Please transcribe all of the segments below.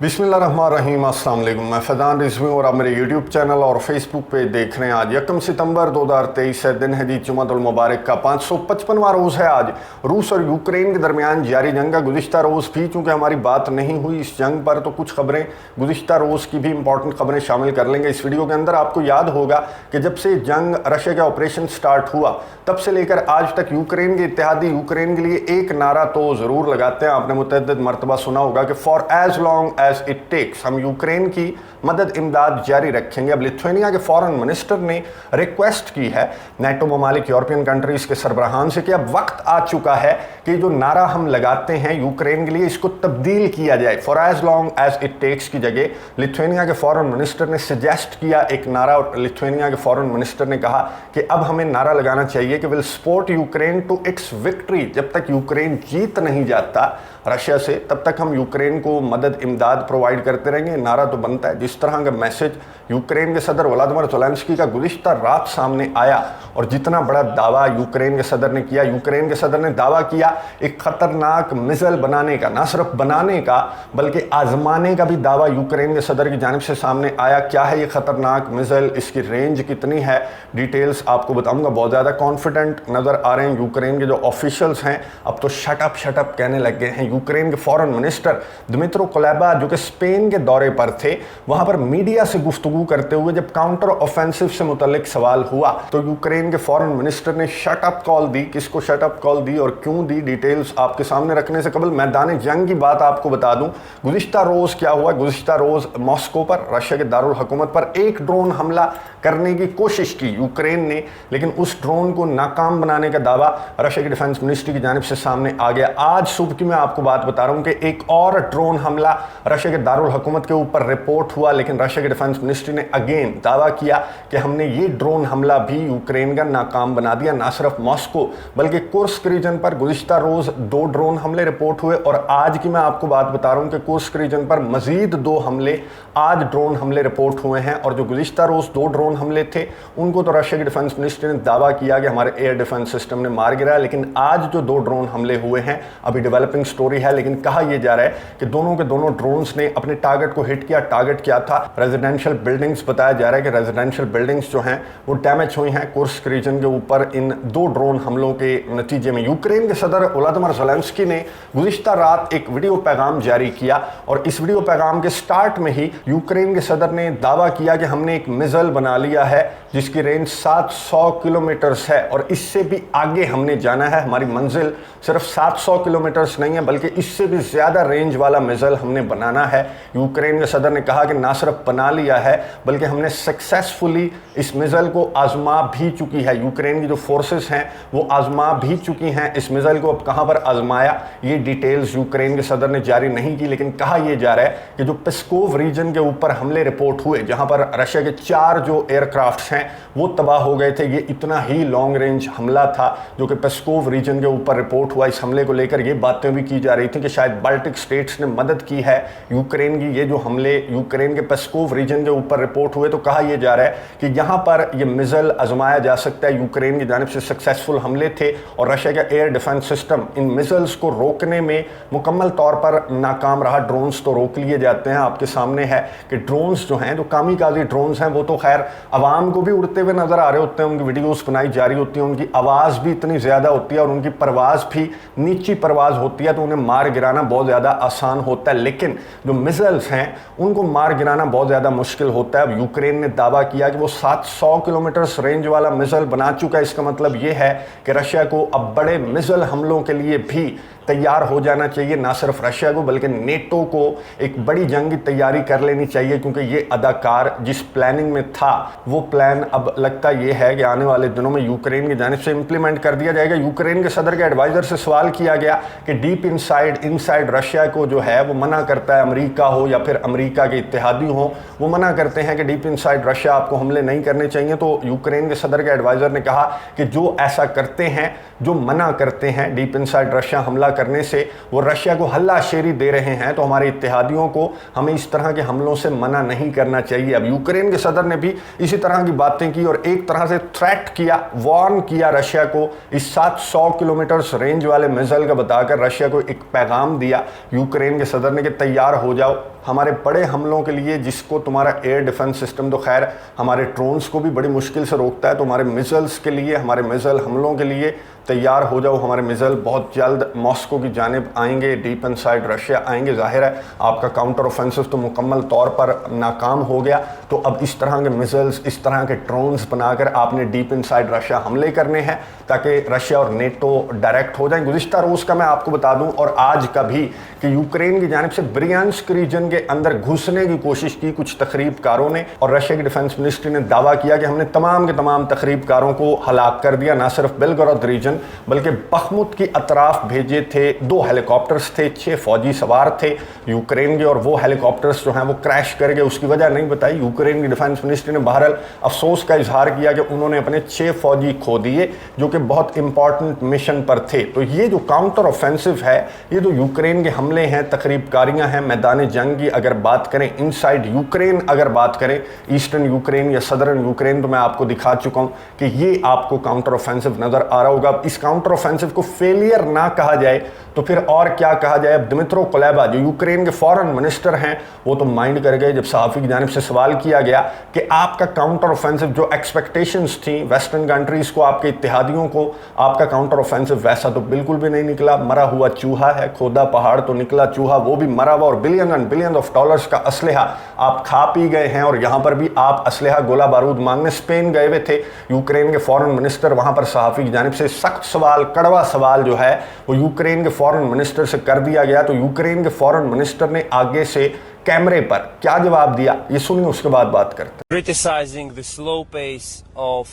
बिस्मिल्लाहिर्रहमानिर्रहीम। अस्सलाम वालेकुम। मैं फैज़ान रिज़वी और आप मेरे यूट्यूब चैनल और फेसबुक पे देख रहे हैं। आज 1 सितंबर 2023 है, दिन है जी जुमातुल मुबारक का 555वां रोज़ है। आज रूस और यूक्रेन के दरमियान जारी जंग का गुज़िश्ता रोज़ भी चूँकि हमारी बात नहीं हुई इस जंग पर, तो कुछ खबरें गुज़िश्ता रोज़ की भी इंपॉर्टेंट खबरें शामिल कर लेंगे इस वीडियो के अंदर। आपको याद होगा कि जब से जंग रशिया का ऑपरेशन स्टार्ट हुआ तब से लेकर आज तक यूक्रेन के इत्तेहादी यूक्रेन के लिए एक नारा तो ज़रूर लगाते हैं। आपने मुतअद्दिद मरतबा सुना होगा कि for as long as it takes, हम यूक्रेन की मदद इमदाद जारी रखेंगे। अब लिथुआनिया के फॉरेन मिनिस्टर ने रिक्वेस्ट की है नेटो ममालिक यूरोपियन कंट्रीज के सरबराहान से कि अब वक्त आ चुका है कि जो नारा हम लगाते हैं यूक्रेन के लिए इसको तब्दील किया जाए। For as long as it takes की जगह लिथुआनिया के फॉरेन मिनिस्टर ने सजेस्ट किया एक नारा, और लिथुआनिया के फॉरेन मिनिस्टर ने कहा कि अब हमें नारा लगाना चाहिए कि will support Ukraine to its victory. जब तक यूक्रेन जीत नहीं जाता रशिया से तब तक हम यूक्रेन को मदद इमदाद प्रोवाइड करते रहेंगे। नारा तो बनता है। जिस तरह का मैसेज यूक्रेन के सदर व्लादिमीर ज़ेलेंस्की का गुज़िश्ता रात सामने आया और जितना बड़ा दावा यूक्रेन के सदर ने किया, यूक्रेन के सदर ने दावा किया एक ख़तरनाक मिसाइल बनाने का, ना सिर्फ बनाने का बल्कि आजमाने का भी दावा यूक्रेन के सदर की जानिब से सामने आया। क्या है ये ख़तरनाक मिसाइल, इसकी रेंज कितनी है, डिटेल्स आपको बताऊंगा। बहुत ज़्यादा कॉन्फिडेंट नज़र आ रहे हैं यूक्रेन के जो ऑफिशियल्स हैं। अब तो शट अप कहने लग गए हैं। यूक्रेन के फॉरेन मिनिस्टर दिमित्रो कुलेबा जो कि स्पेन के दौरे पर थे, वहां पर मीडिया से गुफ्तगू करते हुए जब काउंटर ऑफेंसिव से मुतल्लिक सवाल हुआ तो यूक्रेन के फॉरेन मिनिस्टर ने शट अप कॉल दी। किसको शट अप कॉल दी और क्यों दी, डिटेल्स आपके सामने रखने से कबल मैदान जंग की बात आपको बता दूं। गुज़िश्ता रोज क्या हुआ, गुज़िश्ता रोज मॉस्को पर, रशिया के दारुल हुकूमत पर एक ड्रोन हमला करने की कोशिश की यूक्रेन ने, लेकिन उस ड्रोन को नाकाम बनाने का दावा रशिया की डिफेंस मिनिस्ट्री की जानिब से सामने आ गया। आज सुबह की मैं आपको बात बता रहा हूं कि एक और ड्रोन हमला रशिया के दारुल हुकूमत के ऊपर रिपोर्ट हुआ, लेकिन रशिया की डिफेंस मिनिस्ट्री ने अगेन दावा किया कि हमने ये ड्रोन हमला भी यूक्रेन का नाकाम बना दिया। ना सिर्फ मॉस्को बल्कि कुर्स्क रीजन पर गुज़िश्ता रोज 2 ड्रोन हमले रिपोर्ट हुए, और आज की मैं आपको बात बता रहा हूं कि कुर्स्क रीजन पर मजीद 2 हमले, आज ड्रोन हमले रिपोर्ट हुए हैं। और जो गुज़िश्ता रोज 2 ड्रोन हमले थे उनको तो रशिया की डिफेंस मिनिस्ट्री ने दावा किया कि हमारे एयर डिफेंस सिस्टम ने मार गिराया, लेकिन आज जो 2 ड्रोन हमले हुए हैं अभी डेवलपिंग स्टोरी है, लेकिन कहा यह जा रहा है कि दोनों के दोनों ड्रोन्स ने अपने टारगेट को हिट किया। टारगेट क्या था? Residential buildings. बताया जा रहा है कि रेजिडेंशियल बिल्डिंग्स जो हैं वो डैमेज हुई हैं कुर्स्क रीजन के ऊपर इन 2 ड्रोन हमलों के नतीजे में। यूक्रेन के सदर व्लादिमीर ज़ेलेंस्की ने गुज़िश्ता रात एक वीडियो पैगाम जारी किया, और इस वीडियो पैगाम के स्टार्ट में ही यूक्रेन के सदर ने दावा किया कि हमने एक मिसाइल बना लिया है जिसकी रेंज 700 किलोमीटर है, और इससे भी आगे हमने जाना है। हमारी मंजिल सिर्फ 700 किलोमीटर नहीं है बल्कि इससे भी ज़्यादा रेंज वाला मिसाइल हमने बनाना है। यूक्रेन के सदर ने कहा कि ना सिर्फ बना लिया है बल्कि हमने सक्सेसफुली इस मिसाइल को आजमा भी चुकी है। यूक्रेन की जो फोर्सेस हैं वो आजमा भी चुकी हैं इस मिसाइल को। अब कहां पर आजमाया ये डिटेल्स यूक्रेन के सदर ने जारी नहीं की, लेकिन कहा यह जा रहा है कि जो पेस्कोव रीजन के ऊपर हमले रिपोर्ट हुए जहां पर रशिया के 4 जो एयरक्राफ्ट हैं वो तबाह हो गए थे, ये इतना ही लॉन्ग रेंज हमला था जो कि पेस्कोव रीजन के ऊपर रिपोर्ट हुआ। इस हमले को लेकर ये बातें भी की जा रही थी कि शायद बाल्टिक स्टेट्स ने मदद की है यूक्रेन की। ये जो हमले यूक्रेन के पेस्कोव रीजन के ऊपर रिपोर्ट हुए तो कहा यह जा रहा है कि यहां पर यह मिसाइल आजमाया जा सकता है। यूक्रेन की जानिब से सक्सेसफुल हमले थे और रशिया का air defence system in missiles को रोकने में मुकम्मल तौर पर नाकाम रहा। ड्रोन्स तो रोक लिए जाते हैं, आपके सामने है कि ड्रोन्स जो हैं, जो कामीकाजी ड्रोन्स हैं, वो तो खैर आवाम को भी उड़ते हुए नजर आ रहे होते हैं, उनकी वीडियोस बनाई जा रही होती हैं, उनकी आवाज़ भी इतनी ज़्यादा होती है और उनकी परवाज़ भी नीची परवाज़ होती है, तो उन्हें मार गिराना बहुत ज़्यादा आसान होता है। लेकिन जो मिसाइल्स हैं उनको मार गिराना बहुत ज़्यादा मुश्किल होता है। अब यूक्रेन ने दावा किया कि वो 700 किलोमीटर रेंज वाला मिसाइल बना चुका है। इसका मतलब ये है कि रशिया को अब बड़े मिसाइल हमलों के लिए भी तैयार हो जाना चाहिए। ना सिर्फ रशिया को बल्कि नेटो को एक बड़ी जंग की तैयारी कर लेनी चाहिए, क्योंकि ये अदाकार जिस प्लानिंग में था वो प्लान अब लगता ये है कि आने वाले दिनों में यूक्रेन की जानिब से इंप्लीमेंट कर दिया जाएगा। यूक्रेन के सदर के एडवाइजर से सवाल किया गया कि डीप इनसाइड रशिया को जो है वो मना करता है, अमेरिका हो या फिर अमेरिका के इत्तेहादी हो, वो मना करते हैं कि डीप इनसाइड रशिया आपको हमले नहीं करने चाहिए। तो यूक्रेन के सदर के एडवाइजर ने कहा कि जो ऐसा करते हैं, जो मना करते हैं डीप इनसाइड रशिया हमला करने से, वो रशिया को हल्लाशेरी दे रहे हैं, तो हमारे इत्तेहादियों को हमें इस तरह के हमलों से मना नहीं करना चाहिए। अब यूक्रेन के सदर ने भी इसी तरह की बातें की और एक तरह से थ्रेट किया, वार्न किया रशिया को इस 700 किलोमीटर रेंज वाले मिसाइल का बताकर रशिया को एक पैगाम दिया यूक्रेन के सदर ने कि तैयार हो जाओ, ہمارے بڑے حملوں کے لیے، جس کو تمہارا ایئر ڈیفنس سسٹم تو خیر ہمارے ڈرونز کو بھی بڑی مشکل سے روکتا ہے، تو ہمارے میزائلز کے لیے، ہمارے میزائل حملوں کے لیے تیار ہو جاؤ. ہمارے میزائل بہت جلد ماسکو کی جانب آئیں گے، ڈیپ ان سائڈ رشیا آئیں گے. ظاہر ہے آپ کا کاؤنٹر اوفینسو تو مکمل طور پر ناکام ہو گیا، تو اب اس طرح کے میزائلز، اس طرح کے ڈرونز بنا کر آپ نے ڈیپ ان سائڈ رشیا حملے کرنے ہیں تاکہ رشیا اور نیٹو ڈائریکٹ ہو جائیں. گزشتہ روز کا میں آپ کو بتا دوں اور آج کا بھی کہ یوکرین کی جانب سے بریانسک ریجن کے اندر گھسنے کی کوشش کی کچھ تخریب کاروں نے، اور رشیا کی ڈیفنس منسٹری نے دعویٰ کیا کہ ہم نے تمام کے تمام تخریب کاروں کو ہلاک کر دیا. نہ صرف بیلگورود ریجن بلکہ بخمت کی اطراف بھیجے تھے 2 ہیلی کاپٹرز تھے، 6 فوجی سوار تھے یوکرین کے، اور وہ ہیلی کاپٹرز جو ہیں وہ کریش کر گئے. اس کی وجہ نہیں بتائی یوکرین کی ڈیفنس منسٹری نے، بہرحال افسوس کا اظہار کیا کہ انہوں نے اپنے 6 فوجی کھو دیے جو کہ بہت امپورٹنٹ مشن پر تھے. تو یہ جو کاؤنٹر اوفینسو ہے، یہ جو یوکرین کے حملے ہیں، تخریب کاریاں ہیں میدان جنگ کی اگر بات کریں، ان سائڈ یوکرین اگر بات کریں، ایسٹرن یوکرین یا صدرن یوکرین، تو میں آپ کو دکھا چکا ہوں کہ یہ آپ کو کاؤنٹر اوفینسو نظر آ رہا ہوگا. اس کاؤنٹر اوفینسو کو فیلئر نہ کہا جائے تو پھر اور کیا کہا جائے. اب دمترو کلیبا جو یوکرین کے فورن منسٹر ہیں وہ تو مائنڈ کر گئے جب صحافی کی جانب سے سوال کیا گیا کہ آپ کا کاؤنٹر اوفینسو جو ایکسپیکٹیشنز تھیں ویسٹرن کنٹریز کو، آپ کے اتحادیوں کو، آپ کا کاؤنٹر اوفینسو ویسا تو بالکل بھی نہیں نکلا. مرا ہوا چوہا ہے، کھودا پہاڑ تو نکلا چوہا، وہ بھی مرا ہوا، اور billion and billion of dollars کا اسلحہ آپ کھا پی گئے ہیں. اور یہاں پر بھی آپ اسلحہ گولہ بارود مانگنے اسپین گئے ہوئے تھے یوکرین کے فورن منسٹر. وہاں پر صحافی کی جانب سے سخت سوال، کڑوا سوال جو ہے وہ یوکرین کے فورن منسٹر سے کر دیا گیا. تو یوکرین کے فورن منسٹر نے آگے سے کیمرے پر کیا جواب دیا، یہ سنیں، اس کے بعد بات کرتے ہیں. Criticizing the slow pace of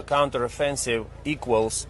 counter-offensive equals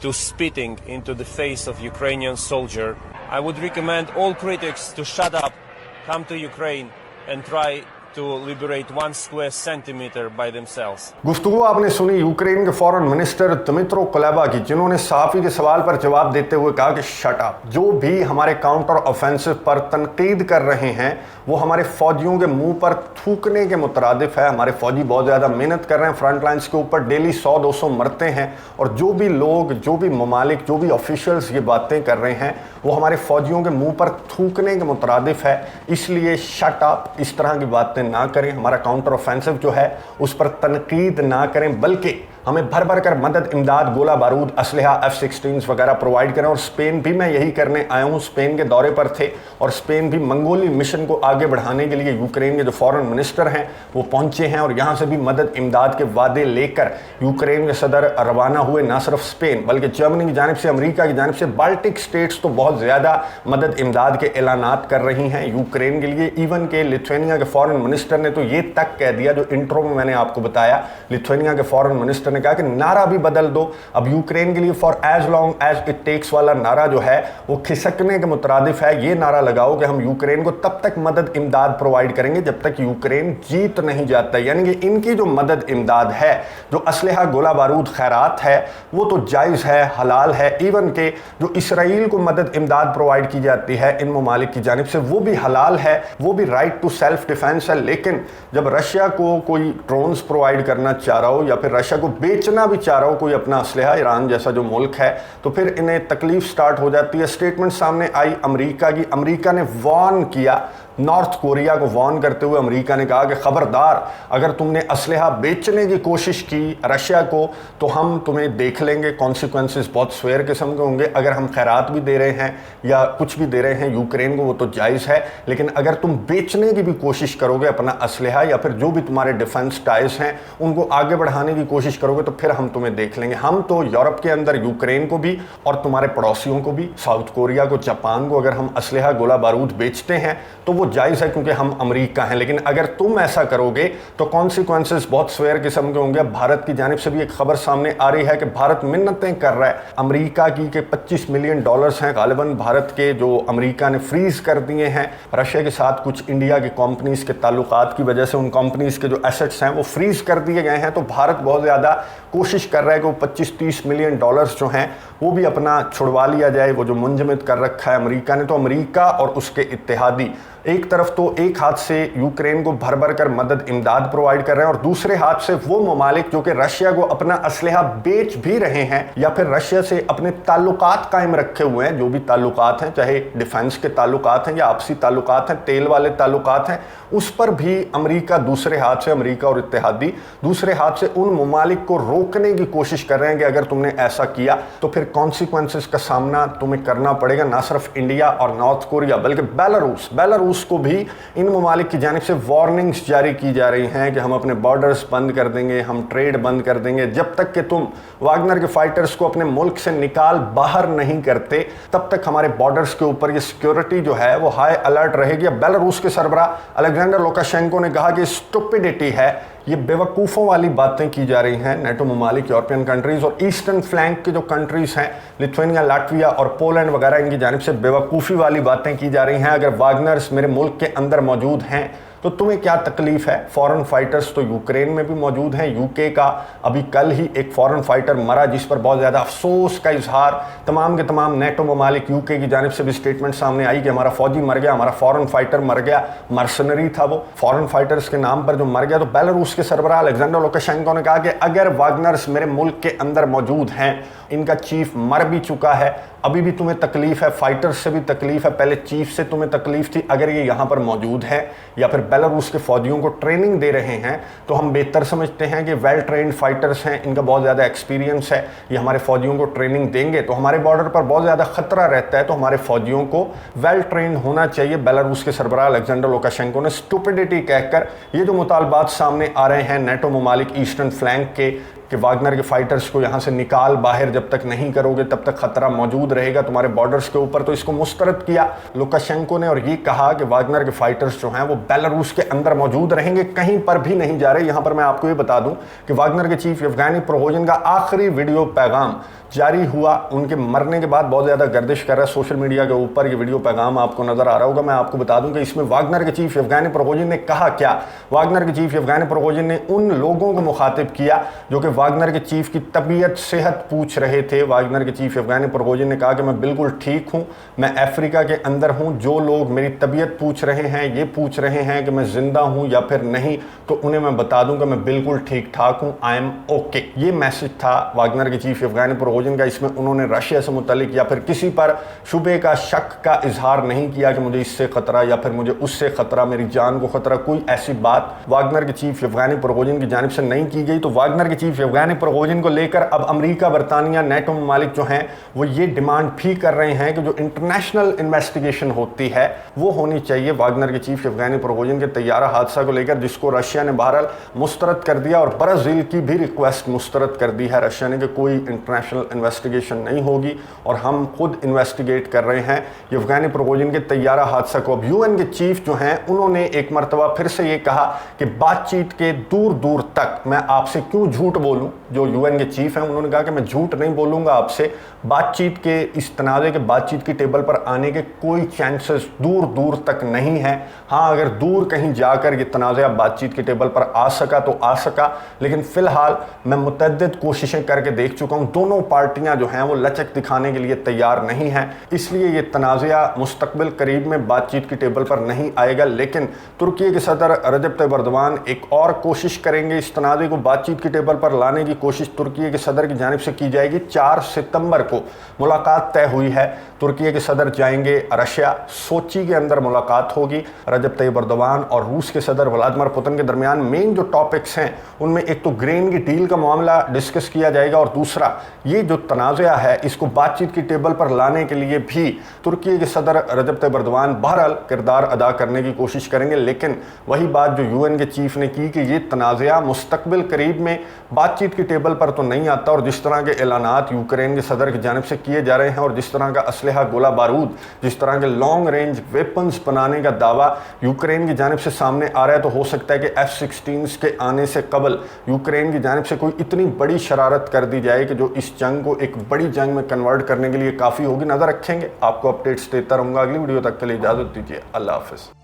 to spitting into the face of Ukrainian soldier. I would recommend all critics to shut up, come to Ukraine and try to liberate 1 square centimeter by themselves. گفتگو آپ نے سنی Ukraine کے فورن minister دمترو کلیبا کی، جنہوں نے صحافی کے سوال پر جواب دیتے ہوئے کہا کہ شٹ اپ. جو بھی ہمارے کاؤنٹر اوفینسو پر تنقید کر رہے ہیں وہ ہمارے فوجیوں کے منہ پر تھوکنے کے مترادف ہے. ہمارے فوجی بہت زیادہ محنت کر رہے ہیں فرنٹ لائنز کے اوپر، ڈیلی 100-200 مرتے ہیں، اور جو بھی لوگ، جو بھی ممالک، جو بھی آفیشلز یہ باتیں کر رہے ہیں وہ ہمارے فوجیوں کے منہ پر تھوکنے کے مترادف ہے. اس لیے شٹ اپ، اس طرح کی باتیں نہ کریں. ہمارا کاؤنٹر اوفینسو جو ہے اس پر تنقید نہ کریں، بلکہ ہمیں بھر بھر کر مدد، امداد، گولہ بارود، اسلحہ، F-16 وغیرہ پرووائڈ کریں. اور اسپین بھی میں یہی کرنے آیا ہوں. اسپین کے دورے پر تھے اور اسپین بھی منگولی مشن کو آگے بڑھانے کے لیے یوکرین کے جو فورن منسٹر ہیں وہ پہنچے ہیں، اور یہاں سے بھی مدد امداد کے وعدے لے کر یوکرین کے صدر روانہ ہوئے. نہ صرف اسپین بلکہ جرمنی کی جانب سے، امریکہ کی جانب سے، بالٹک سٹیٹس تو بہت زیادہ مدد امداد کے اعلانات کر رہی ہیں یوکرین کے لیے. ایون کہ لیتھوینیا کے فورن منسٹر نے تو یہ تک کہہ دیا، جو انٹرو میں نے آپ کو بتایا، لیتھوینیا کے فورن منسٹر نے کہا کہ نعرہ بھی بدل دو. اب یوکرین کے لیے far as long as it takes والا نعرہ جو ہے وہ کھسکنے کے مترادف ہے. یہ نعرہ لگاؤ کہ ہم یوکرین کو تب تک مدد امداد پرووائڈ کریں گے جب تک یوکرین جیت نہیں جاتا. یعنی کہ ان کی جو مدد امداد ہے، جو اسلحہ، گولہ بارود، خیرات ہے، وہ تو جائز ہے، حلال ہے. ایون کہ جو اسرائیل کو مدد امداد پرووائڈ کی جاتی ہے ان ممالک کی جانب سے، وہ بھی حلال ہے، وہ بھی رائٹ ٹو سیلف ڈیفینس ہے. لیکن جب رشیا کو کوئی ڈرونز پرووائڈ کرنا چاہ رہا ہو یا پھر رشیا کو بیچنا بھی چاہ رہا ہو کوئی اپنا اسلحہ، ایران جیسا جو ملک ہے، تو پھر انہیں تکلیف سٹارٹ ہو جاتی ہے. اسٹیٹمنٹ سامنے آئی امریکہ کی. امریکہ نے وارن کیا، نارتھ کوریا کو وارن کرتے ہوئے امریکہ نے کہا کہ خبردار، اگر تم نے اسلحہ بیچنے کی کوشش کی رشیا کو تو ہم تمہیں دیکھ لیں گے. کانسیکوینسز بہت سویر قسم کے ہوں گے. اگر ہم خیرات بھی دے رہے ہیں یا کچھ بھی دے رہے ہیں یوکرین کو وہ تو جائز ہے، لیکن اگر تم بیچنے کی بھی کوشش کرو گے اپنا اسلحہ یا پھر جو بھی تمہارے ڈیفنس ٹائز ہیں ان کو آگے بڑھانے کی کوشش کرو گے تو پھر ہم تمہیں دیکھ لیں گے. ہم تو یورپ کے اندر یوکرین کو بھی اور تمہارے پڑوسیوں کو بھی، ساؤتھ کوریا کو، جاپان کو، اگر ہم اسلحہ، گولہ بارود بیچتے ہیں تو وہ جائز ہے کیونکہ ہم امریکہ ہیں. لیکن اگر تم ایسا کرو گے تو کانسیکوینسز بہت سویر قسم کے ہوں گے. بھارت کی جانب سے بھی ایک خبر سامنے آ رہی ہے کہ بھارت منتیں کر رہا ہے امریکہ کی کہ $25 ملین ہیں غالباً بھارت کے جو امریکہ نے فریز کر دیے ہیں رشیا کے ساتھ. کچھ انڈیا کی کمپنیز کے تعلقات کی وجہ سے ان کمپنیز کے جو ایسٹس ہیں وہ فریز کر دیے گئے ہیں. تو بھارت بہت زیادہ کوشش کر رہا ہے کہ وہ $25-30 ملین جو ہیں وہ بھی اپنا چھڑوا لیا جائے، وہ جو منجمد کر رکھا ہے امریکہ نے. تو امریکہ اور اس کے اتحادی एक तरफ तो एक हाथ से यूक्रेन को भर भर कर मदद इमदाद प्रोवाइड कर रहे हैं और दूसरे हाथ से वो ममालिक जो कि रशिया को अपना असलहा बेच भी रहे हैं या फिर रशिया से अपने ताल्लुकात कायम रखे हुए हैं, जो भी ताल्लुकात हैं, चाहे डिफेंस के ताल्लुकात हैं या आपसी ताल्लुकात हैं, तेल वाले ताल्लुकात हैं, उस पर भी अमेरिका दूसरे हाथ से, अमेरिका और इत्तेहादी दूसरे हाथ से उन ममालिक को रोकने की कोशिश कर रहे हैं कि अगर तुमने ऐसा किया तो फिर कॉन्सिक्वेंसेस का सामना तुम्हें करना पड़ेगा। ना सिर्फ इंडिया और नॉर्थ कोरिया बल्कि बेलारूस को भी इन ममालिक की जानिब से वार्निंग्स जारी की जा रही हैं कि हम अपने बॉर्डर्स बंद कर देंगे, हम ट्रेड बंद कर देंगे, जब तक कि तुम वागनर के फाइटर्स को अपने मुल्क से निकाल बाहर नहीं करते तब तक हमारे बॉर्डर्स के ऊपर ये सिक्योरिटी जो है वो हाई अलर्ट रहेगी। अब बेलारूस के सरबराह अलेक्जेंडर लुकाशेंको ने कहा कि स्टुपिडिटी है, ये बेवकूफ़ों वाली बातें की जा रही हैं। नेटो ममालिक, यूरोपियन कंट्रीज़ और ईस्टर्न फ्लैंक के जो कंट्रीज़ हैं, लिथुआनिया, लाटविया और पोलैंड वगैरह, इनकी जानिब से बेवकूफ़ी वाली बातें की जा रही हैं। अगर वागनर्स मेरे मुल्क के अंदर मौजूद हैं तो तुम्हें क्या तकलीफ है? फॉरेन फाइटर्स तो यूक्रेन में भी मौजूद हैं। यूके का अभी कल ही एक फॉरेन फाइटर मरा जिस पर बहुत ज़्यादा अफसोस का इजहार तमाम के तमाम नेटो ममालिक, यूके की जानिब से भी स्टेटमेंट सामने आई कि हमारा फौजी मर गया, हमारा फॉरेन फाइटर मर गया, मर्सनरी था वो, फॉरेन फाइटर्स के नाम पर जो मर गया। तो बेलारूस के सरबराह अलेक्जेंडर लुकाशेंको ने कहा कि अगर वागनर्स मेरे मुल्क के अंदर मौजूद हैं, इनका चीफ मर भी चुका है, अभी भी तुम्हें तकलीफ है, फाइटर्स से भी तकलीफ है, पहले चीफ से तुम्हें तकलीफ थी, अगर ये यहाँ पर मौजूद है या फिर बेलारूस के फौजियों को ट्रेनिंग दे रहे हैं तो हम बेहतर समझते हैं कि वेल ट्रेंड फाइटर्स हैं, इनका बहुत ज़्यादा एक्सपीरियंस है, ये हमारे फौजियों को ट्रेनिंग देंगे तो हमारे बॉर्डर पर बहुत ज़्यादा खतरा रहता है, तो हमारे फौजियों को वेल ट्रेंड होना चाहिए। बेलारूस के सरबराह अलेक्जेंडर लुकाशेंको ने स्टुपिडिटी कहकर ये जो मुतालबात सामने आ रहे हैं नेटो ममालिक ईस्टर्न फ्लैंक के कि वागनर के फाइटर्स को यहाँ से निकाल बाहर जब तक नहीं करोगे तब तक खतरा मौजूद रहेगा तुम्हारे बॉर्डर्स के ऊपर, तो इसको मुस्तरद किया लुकाशेंको ने और ये कहा कि वागनर के फाइटर्स जो हैं वो बेलारूस के अंदर मौजूद रहेंगे, कहीं पर भी नहीं जा रहे। यहाँ पर मैं आपको ये बता दूं कि वागनर के चीफ येवगेनी प्रिगोजिन का आखिरी वीडियो पैगाम जारी हुआ उनके मरने के बाद, बहुत ज़्यादा गर्दिश कर रहा है सोशल मीडिया के ऊपर, ये वीडियो पैगाम आपको नज़र आ रहा होगा। मैं आपको बता दूं कि इसमें वागनर के चीफ येवगेनी प्रिगोजिन ने कहा क्या। वागनर के चीफ येवगेनी प्रिगोजिन ने उन लोगों को मुखातिब किया जो कि वागनर के चीफ की तबीयत सेहत पूछ रहे थे। वागनर के चीफ येवगेनी प्रिगोजिन ने कहा कि मैं बिल्कुल ठीक हूँ, मैं अफ्रीका के अंदर हूँ, जो लोग मेरी तबीयत पूछ रहे हैं, ये पूछ रहे हैं कि मैं जिंदा हूँ या फिर नहीं, तो उन्हें मैं बता दूं कि मैं बिल्कुल ठीक ठाक हूँ, आई एम ओके। ये मैसेज था वागनर के चीफ येवगेनी प्रिगोजिन का। इसमें उन्होंने रशिया से मुतल्लिक या फिर किसी पर शुबे का, शक का इजहार नहीं किया कि मुझे इससे खतरा या फिर मुझे उससे खतरा, मेरी जान को खतरा, कोई ऐसी बात वागनर के चीफ येवगेनी प्रिगोजिन की जानिब से नहीं की गई। तो वागनर के चीफ येवगेनी प्रिगोजिन को लेकर अब अमेरिका, बरतानिया, नेटो ममालिक जो हैं वो ये डिमांड भी कर रहे हैं कि जो इंटरनेशनल इन्वेस्टिगेशन होती है वो होनी चाहिए वागनर के चीफ येवगेनी प्रिगोजिन के तैयारा हादसा को लेकर, जिसको रशिया ने बहरहाल मुस्तरद कर दिया और ब्राज़ील की भी रिक्वेस्ट मुस्तरद कर दी है रशिया ने कि कोई इंटरनेशनल इन्वेस्टिगेशन नहीं होगी और हम खुद इन्वेस्टिगेट कर रहे हैं येवगेनी प्रिगोजिन के तैयारा हादसा को। अब यूएन के चीफ जो हैं उन्होंने एक मरतबा फिर से ये कहा कि बातचीत के दूर दूर तक मैं आपसे क्यों झूठ बोलूं। जो यूएन के चीफ हैं उन्होंने कहा कि मैं झूठ नहीं बोलूंगा आपसे, बातचीत के इस तनाज़े के बातचीत की टेबल पर आने के कोई चांसेस दूर दूर तक नहीं है। हाँ, अगर दूर कहीं जाकर ये तनाज़ा बातचीत की टेबल पर आ सका तो आ सका, लेकिन फ़िलहाल मैं मुतअद्दिद कोशिशें करके देख चुका हूँ, दोनों पार्टियाँ जो हैं वो लचक दिखाने के लिए तैयार नहीं हैं, इसलिए ये तनाज़ा मुस्तकबिल करीब में बातचीत की टेबल पर नहीं आएगा। लेकिन तुर्की के सदर रजब तैयब एर्दोगान एक और कोशिश करेंगे, इस तनाज़े को बातचीत की टेबल पर लाने की कोशिश तुर्की के सदर की जानिब से की जाएगी। 4 सितंबर को मुलाकात तय हुई है, तुर्की के सदर जाएंगे रशिया, सोची के अंदर मुलाकात होगी। रजब तैयब एर्दोगान और रूस के सदर व्लादिमीर पुतिन के दरमियान मेन जो टॉपिक्स हैं उनमें एक तो ग्रेन की डील का मामला डिस्कस किया जाएगा और दूसरा ये जो तनाज़ा है इसको बातचीत की टेबल पर लाने के लिए भी तुर्की के सदर रजब तैयब एर्दोगान बहरहाल किरदार अदा करने की कोशिश करेंगे। लेकिन वही बात जो यूएन के चीफ ने की कि ये तनाज़ा मुस्तकबिल करीब में बातचीत की टेबल पर तो नहीं आता, और जिस तरह के ऐलानात यूक्रेन के सदर की जानिब से किए जा रहे हैं और जिस तरह का असलहा, गोला बारूद, जिस तरह के लॉन्ग रेंज वेपन्स बनाने का दावा यूक्रेन की जानिब से सामने आ रहा है, तो हो सकता है कि F-16 के आने से कबल यूक्रेन की जानिब से कोई इतनी बड़ी शरारत कर दी जाए कि जो इस जंग को एक बड़ी जंग में कन्वर्ट करने के लिए काफ़ी होगी। नज़र रखेंगे, आपको अपडेट्स देता रहूँगा। अगली वीडियो तक के लिए इजाज़त दीजिए, अल्लाह हाफ़िज़।